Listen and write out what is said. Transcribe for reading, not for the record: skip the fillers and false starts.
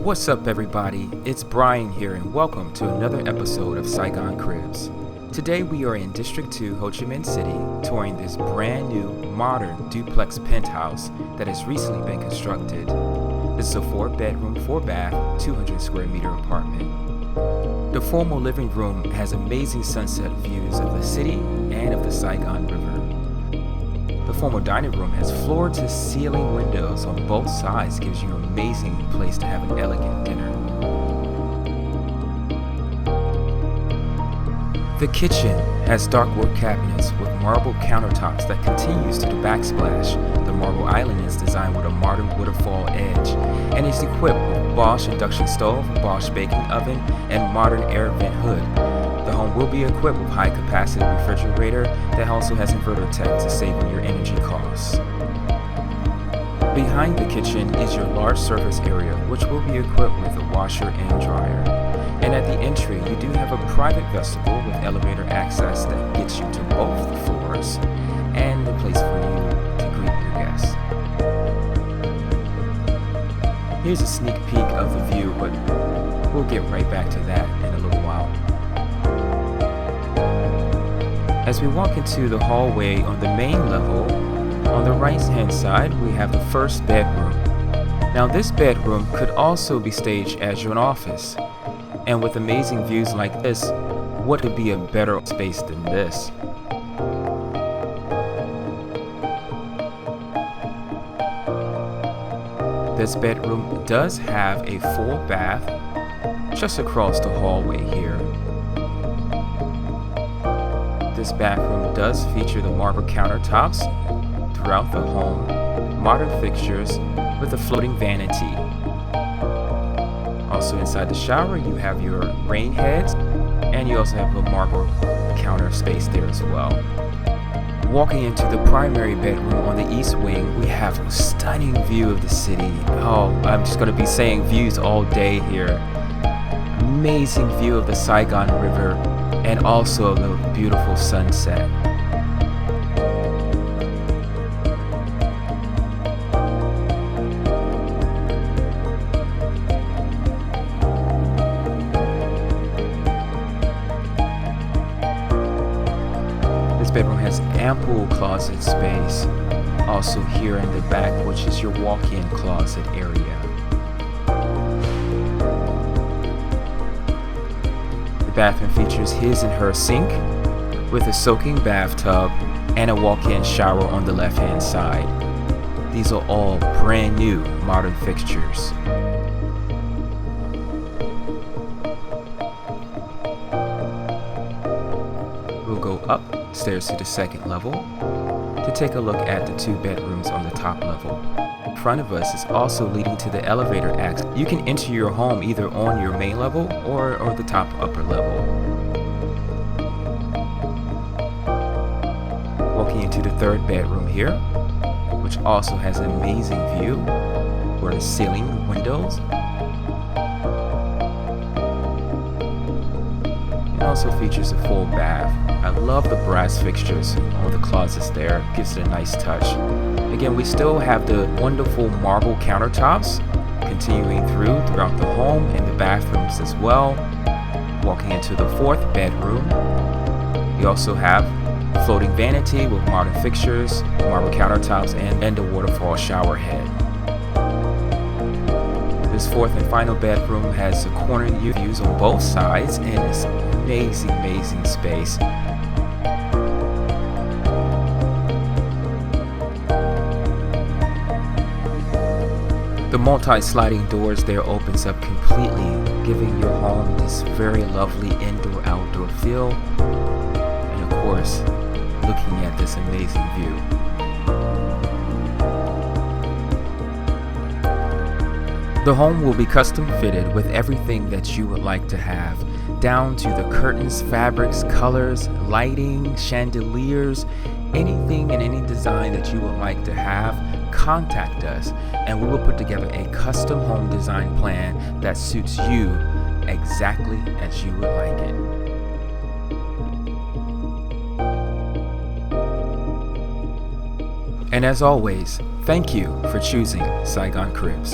What's up, everybody? It's Brian here, and welcome to another episode of Saigon Cribs. Today we are in District 2, Ho Chi Minh City, touring this brand new, modern duplex penthouse that has recently been constructed. This is a 4-bedroom, 4-bath, 200 square meter apartment. The formal living room has amazing sunset views of the city and of the Saigon River. The formal dining room has floor-to-ceiling windows on both sides, gives you an amazing place to have an elegant dinner. The kitchen has dark wood cabinets with marble countertops that continues to the backsplash. The marble island is designed with a modern waterfall edge and is equipped with Bosch induction stove, Bosch baking oven, and modern air vent hood. The home will be equipped with high-capacity refrigerator that also has inverter tech to save on your energy costs. Behind the kitchen is your large surface area, which will be equipped with a washer and dryer. And at the entry, you do have a private vestibule with elevator access that gets you to both the floors and a place for you to greet your guests. Here's a sneak peek of the view, but we'll get right back to that in a little while. As we walk into the hallway on the main level, on the right-hand side, we have the first bedroom. Now, this bedroom could also be staged as your office. And with amazing views like this, what could be a better space than this? This bedroom does have a full bath just across the hallway here. This bathroom does feature the marble countertops throughout the home, modern fixtures with a floating vanity. Also inside the shower, you have your rain heads, and you also have a marble counter space there as well. Walking into the primary bedroom on the east wing, we have a stunning view of the city. Oh, I'm just going to be saying views all day here. Amazing view of the Saigon River and also the beautiful sunset. This bedroom has ample closet space, also here in the back, which is your walk-in closet area. The bathroom features his and her sink with a soaking bathtub and a walk-in shower on the left-hand side. These are all brand new modern fixtures. We'll go upstairs to the second level to take a look at the 2 bedrooms on the top level. In front of us is also leading to the elevator access. You can enter your home either on your main level or the top upper level. Walking into the 3rd bedroom here, which also has an amazing view for the ceiling windows. It also features a full bath. I love the brass fixtures on the closets there, gives it a nice touch. Again, we still have the wonderful marble countertops continuing throughout the home and the bathrooms as well. Walking into the 4th bedroom, you also have floating vanity with modern fixtures, marble countertops, and the waterfall shower head. This 4th and final bedroom has the corner views on both sides and it's amazing space. The multi-sliding doors there opens up completely, giving your home this very lovely indoor-outdoor feel, and of course, looking at this amazing view. The home will be custom fitted with everything that you would like to have, down to the curtains, fabrics, colors, lighting, chandeliers, anything and any design that you would like to have. Contact us and we will put together a custom home design plan that suits you exactly as you would like it. And as always, thank you for choosing Saigon Cribs.